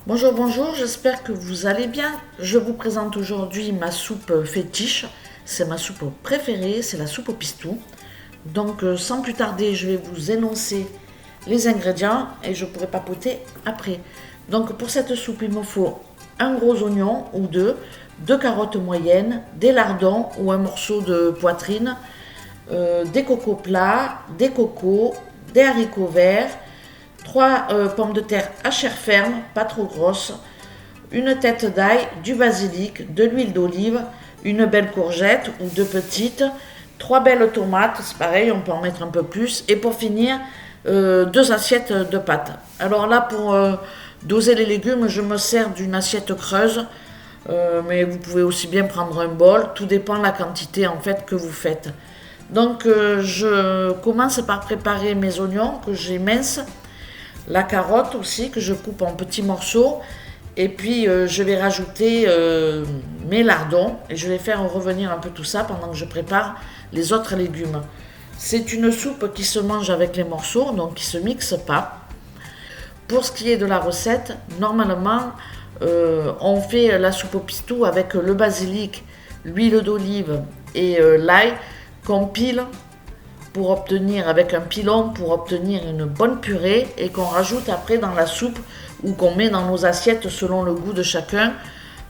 Bonjour, bonjour, j'espère que vous allez bien. Je vous présente aujourd'hui ma soupe fétiche. C'est ma soupe préférée, c'est la soupe au pistou. Donc sans plus tarder, je vais vous énoncer les ingrédients et je pourrai papoter après. Donc pour cette soupe, il me faut un gros oignon ou deux carottes moyennes, des lardons ou un morceau de poitrine, des cocos plats, des cocos, des haricots verts, 3 pommes de terre à chair ferme, pas trop grosses, une tête d'ail, du basilic, de l'huile d'olive, une belle courgette ou deux petites, 3 belles tomates, c'est pareil, on peut en mettre un peu plus, et pour finir, 2 assiettes de pâtes. Alors là, pour doser les légumes, je me sers d'une assiette creuse, mais vous pouvez aussi bien prendre un bol, tout dépend de la quantité en fait que vous faites. Donc je commence par préparer mes oignons que j'émince, la carotte aussi que je coupe en petits morceaux, et puis je vais rajouter mes lardons et je vais faire revenir un peu tout ça pendant que je prépare les autres légumes. C'est une soupe qui se mange avec les morceaux, donc qui ne se mixe pas. Pour ce qui est de la recette, normalement on fait la soupe au pistou avec le basilic, l'huile d'olive et l'ail qu'on pile pour obtenir, avec un pilon, pour obtenir une bonne purée et qu'on rajoute après dans la soupe ou qu'on met dans nos assiettes selon le goût de chacun.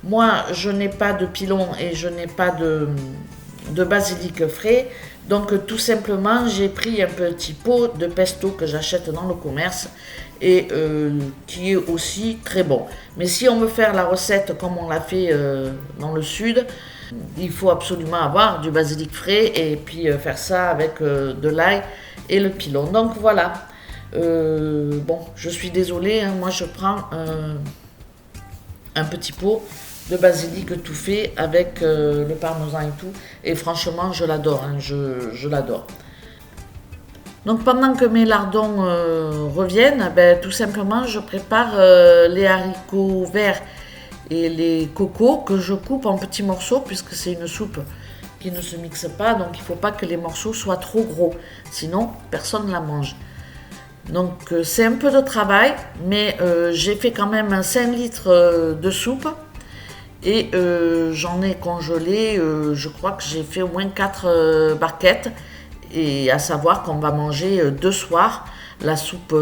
Moi, je n'ai pas de pilon et je n'ai pas de basilic frais. Donc tout simplement, j'ai pris un petit pot de pesto que j'achète dans le commerce et qui est aussi très bon. Mais si on veut faire la recette comme on l'a fait dans le sud, il faut absolument avoir du basilic frais et puis faire ça avec de l'ail et le pilon. Donc voilà. Bon, je suis désolée, hein, moi je prends un petit pot de basilic tout fait avec le parmesan et tout. Et franchement, je l'adore, hein, je l'adore. Donc pendant que mes lardons reviennent, ben, tout simplement, je prépare les haricots verts et les cocos que je coupe en petits morceaux puisque c'est une soupe qui ne se mixe pas, donc il ne faut pas que les morceaux soient trop gros, sinon personne ne la mange. Donc c'est un peu de travail, mais j'ai fait quand même 5 litres de soupe et j'en ai congelé, je crois que j'ai fait au moins 4 barquettes, et à savoir qu'on va manger 2 soirs la soupe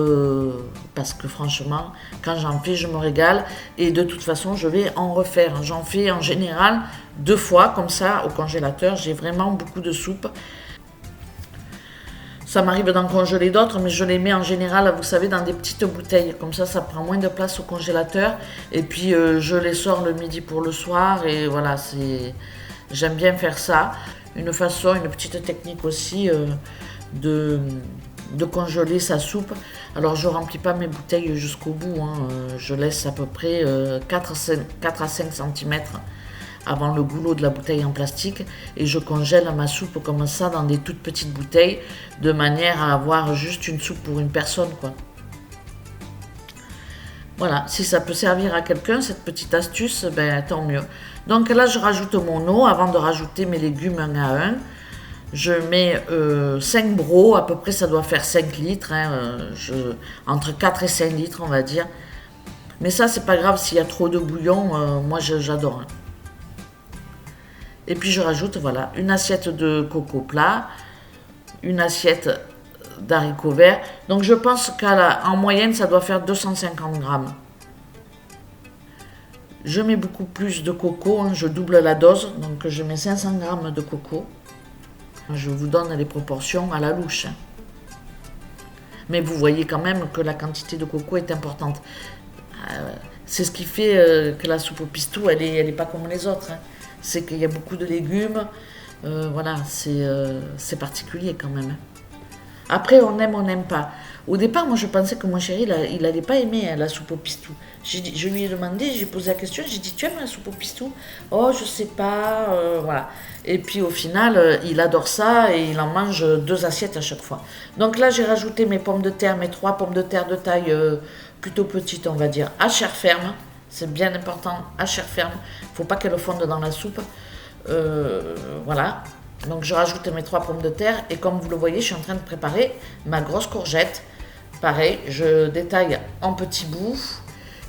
parce que franchement quand j'en fais je me régale et de toute façon je vais en refaire. J'en fais en général 2 fois comme ça au congélateur, j'ai vraiment beaucoup de soupe. Ça m'arrive d'en congeler d'autres, mais je les mets en général, vous savez, dans des petites bouteilles. Comme ça prend moins de place au congélateur. Et puis, je les sors le midi pour le soir. Et voilà, j'aime bien faire ça. Une façon, une petite technique aussi de, de congeler sa soupe. Alors, je ne remplis pas mes bouteilles jusqu'au bout, hein. Je laisse à peu près 4 à 5 cm avant le goulot de la bouteille en plastique et je congèle ma soupe comme ça dans des toutes petites bouteilles de manière à avoir juste une soupe pour une personne, quoi. Voilà, si ça peut servir à quelqu'un cette petite astuce, ben tant mieux. Donc là je rajoute mon eau avant de rajouter mes légumes un à un. Je mets 5 brocs, à peu près ça doit faire 5 litres, hein, entre 4 et 5 litres on va dire. Mais ça c'est pas grave s'il y a trop de bouillon, moi j'adore, hein. Et puis je rajoute voilà, une assiette de coco plat, une assiette d'haricots verts. Donc je pense qu'en moyenne ça doit faire 250 grammes. Je mets beaucoup plus de coco, hein, je double la dose, donc je mets 500 grammes de coco. Je vous donne les proportions à la louche, hein. Mais vous voyez quand même que la quantité de coco est importante. C'est ce qui fait que la soupe au pistou, elle est pas comme les autres, hein. C'est qu'il y a beaucoup de légumes. Voilà, c'est particulier quand même, hein. Après, on aime, on n'aime pas. Au départ, moi, je pensais que mon chéri, il n'allait pas aimer, hein, la soupe au pistou. Je lui ai demandé, j'ai posé la question, j'ai dit, tu aimes la soupe au pistou? Oh, je sais pas, voilà. Et puis, au final, il adore ça et il en mange 2 assiettes à chaque fois. Donc là, j'ai rajouté mes pommes de terre, mes 3 pommes de terre de taille plutôt petite, on va dire, à chair ferme. C'est bien important, à chair ferme. Il ne faut pas qu'elle fonde dans la soupe. Voilà. Donc je rajoute mes 3 pommes de terre et comme vous le voyez, je suis en train de préparer ma grosse courgette. Pareil, je détaille en petits bouts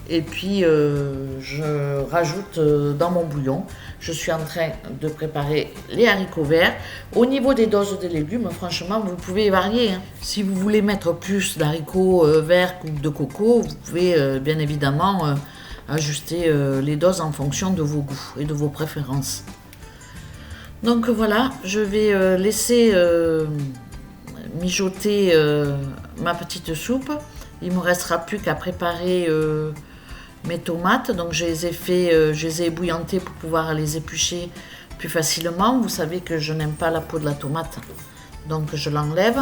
Et puis je rajoute dans mon bouillon. Je suis en train de préparer les haricots verts. Au niveau des doses de légumes, franchement, vous pouvez varier, hein. Si vous voulez mettre plus d'haricots verts ou de coco, vous pouvez bien évidemment ajuster les doses en fonction de vos goûts et de vos préférences. Donc voilà, je vais laisser mijoter ma petite soupe. Il ne me restera plus qu'à préparer mes tomates. Donc je les ai ébouillantées pour pouvoir les éplucher plus facilement. Vous savez que je n'aime pas la peau de la tomate, donc je l'enlève.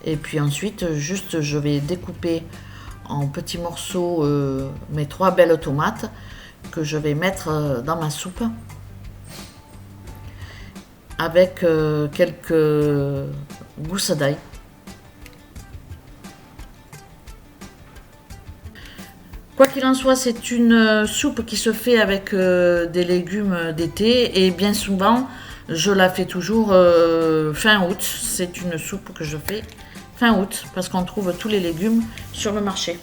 Et puis ensuite, juste je vais découper en petits morceaux mes 3 belles tomates que je vais mettre dans ma soupe avec quelques gousses d'ail. Quoi qu'il en soit, c'est une soupe qui se fait avec des légumes d'été et bien souvent, je la fais toujours fin août. C'est une soupe que je fais fin août parce qu'on trouve tous les légumes sur le marché.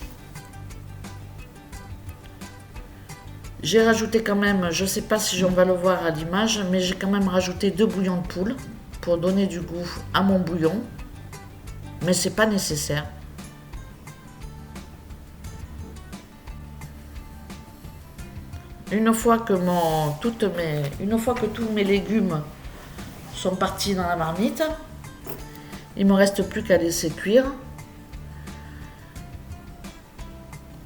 J'ai rajouté quand même, je ne sais pas si on va le voir à l'image, mais j'ai quand même rajouté 2 bouillons de poule pour donner du goût à mon bouillon, mais c'est pas nécessaire. Une fois que tous mes légumes sont partis dans la marmite, il ne me reste plus qu'à laisser cuire.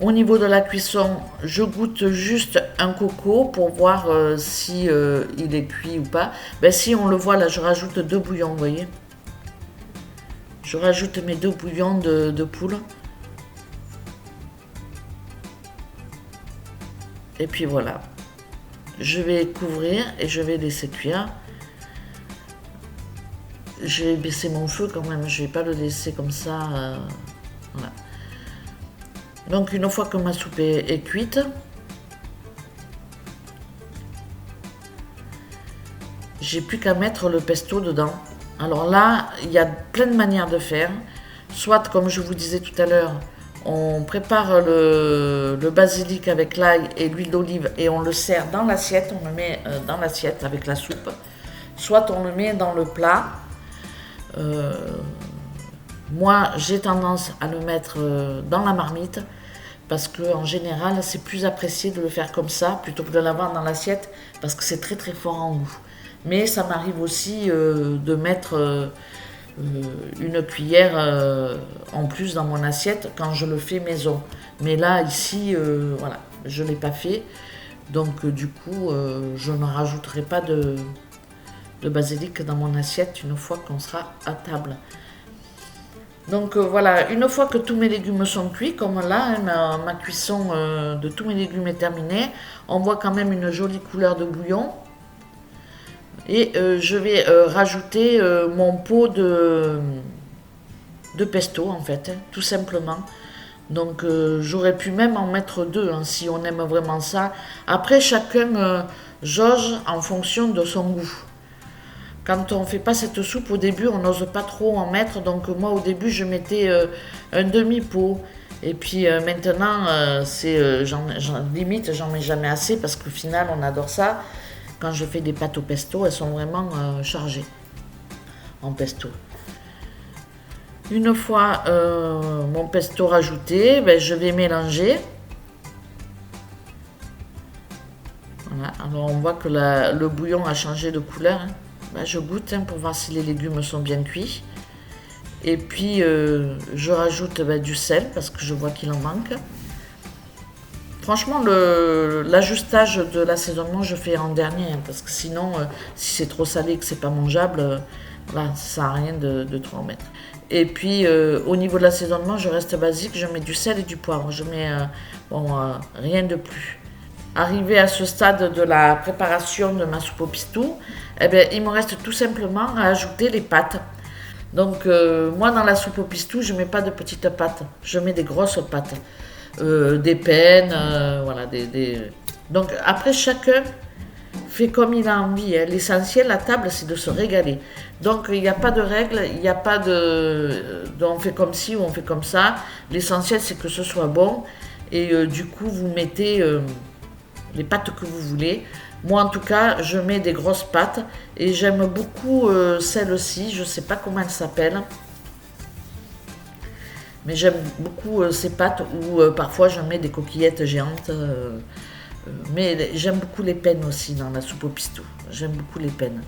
Au niveau de la cuisson, je goûte juste un coco pour voir si il est cuit ou pas. Ben, si on le voit là, je rajoute 2 bouillons, vous voyez. Je rajoute mes 2 bouillons de poule. Et puis voilà. Je vais couvrir et je vais laisser cuire. J'ai baissé mon feu quand même, je ne vais pas le laisser comme ça. Voilà. Donc une fois que ma soupe est cuite, j'ai plus qu'à mettre le pesto dedans. Alors là, il y a plein de manières de faire. Soit, comme je vous disais tout à l'heure, on prépare le basilic avec l'ail et l'huile d'olive et on le sert dans l'assiette, on le met dans l'assiette avec la soupe. Soit on le met dans le plat. Moi, j'ai tendance à le mettre dans la marmite parce qu'en général, c'est plus apprécié de le faire comme ça plutôt que de l'avoir dans l'assiette parce que c'est très très fort en goût. Mais ça m'arrive aussi de mettre une cuillère en plus dans mon assiette quand je le fais maison. Mais là, ici, voilà, je ne l'ai pas fait. Donc, du coup, je ne rajouterai pas de basilic dans mon assiette une fois qu'on sera à table. Donc voilà, une fois que tous mes légumes sont cuits, comme là, ma cuisson de tous mes légumes est terminée, on voit quand même une jolie couleur de bouillon. Et je vais rajouter mon pot de pesto en fait, hein, tout simplement. Donc j'aurais pu même en mettre 2 hein, si on aime vraiment ça. Après chacun jauge en fonction de son goût. Quand on ne fait pas cette soupe au début, on n'ose pas trop en mettre. Donc moi au début je mettais un demi-pot. Et puis maintenant, limite j'en mets jamais assez parce qu'au final on adore ça. Quand je fais des pâtes au pesto, elles sont vraiment chargées en pesto. Une fois mon pesto rajouté, ben, je vais mélanger. Voilà. Alors on voit que le bouillon a changé de couleur. Hein. Ben, je goûte hein, pour voir si les légumes sont bien cuits. Et puis je rajoute du sel parce que je vois qu'il en manque. Franchement, l'ajustage de l'assaisonnement, je fais en dernier, hein, parce que sinon, si c'est trop salé et que c'est pas mangeable, voilà, ça sert à rien de trop en mettre. Et puis, au niveau de l'assaisonnement, je reste basique, je mets du sel et du poivre, je mets rien de plus. Arrivé à ce stade de la préparation de ma soupe au pistou, eh bien, il me reste tout simplement à ajouter les pâtes. Donc, moi, dans la soupe au pistou, je ne mets pas de petites pâtes, je mets des grosses pâtes. Des peines, voilà. Donc après chacun fait comme il a envie. Hein. L'essentiel à table c'est de se régaler. Donc il n'y a pas de règle, il n'y a pas on fait comme ci ou on fait comme ça. L'essentiel c'est que ce soit bon Et du coup, vous mettez les pâtes que vous voulez. Moi, en tout cas, je mets des grosses pâtes. Et j'aime beaucoup celle-ci. Je ne sais pas comment elle s'appelle. Mais j'aime beaucoup ces pâtes où parfois je mets des coquillettes géantes. Mais j'aime beaucoup les pennes aussi dans la soupe au pistou. J'aime beaucoup les pennes.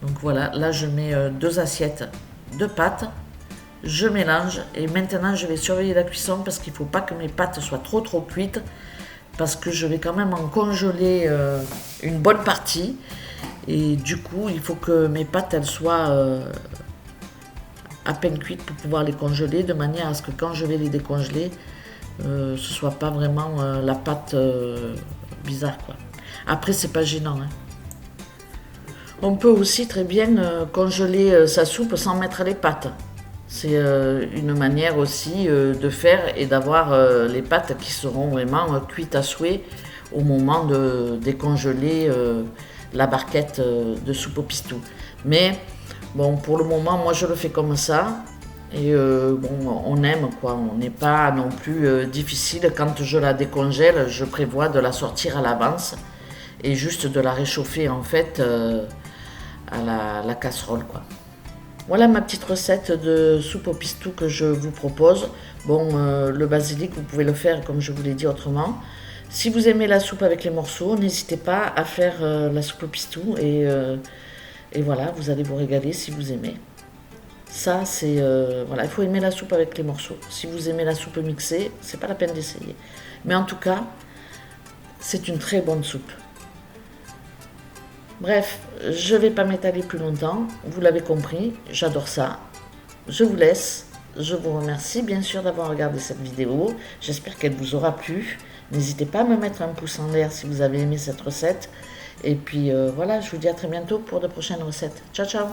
Donc voilà, là je mets 2 assiettes de pâtes. Je mélange et maintenant je vais surveiller la cuisson parce qu'il ne faut pas que mes pâtes soient trop cuites parce que je vais quand même en congeler une bonne partie et du coup il faut que mes pâtes elles soient à peine cuites pour pouvoir les congeler de manière à ce que quand je vais les décongeler ce soit pas vraiment la pâte bizarre quoi. Après c'est pas gênant hein. On peut aussi très bien congeler sa soupe sans mettre les pâtes. C'est une manière aussi de faire et d'avoir les pâtes qui seront vraiment cuites à souhait au moment de décongeler la barquette de soupe au pistou. Mais bon, pour le moment, moi je le fais comme ça. Et bon, on aime quoi, on n'est pas non plus difficile. Quand je la décongèle, je prévois de la sortir à l'avance et juste de la réchauffer en fait à la casserole quoi. Voilà ma petite recette de soupe au pistou que je vous propose. Bon, le basilic, vous pouvez le faire comme je vous l'ai dit autrement. Si vous aimez la soupe avec les morceaux, n'hésitez pas à faire la soupe au pistou et voilà, vous allez vous régaler si vous aimez. Ça, c'est voilà, il faut aimer la soupe avec les morceaux. Si vous aimez la soupe mixée, c'est pas la peine d'essayer. Mais en tout cas, c'est une très bonne soupe. Bref, je ne vais pas m'étaler plus longtemps, vous l'avez compris, j'adore ça. Je vous laisse, je vous remercie bien sûr d'avoir regardé cette vidéo, j'espère qu'elle vous aura plu. N'hésitez pas à me mettre un pouce en l'air si vous avez aimé cette recette. Et puis voilà, je vous dis à très bientôt pour de prochaines recettes. Ciao ciao!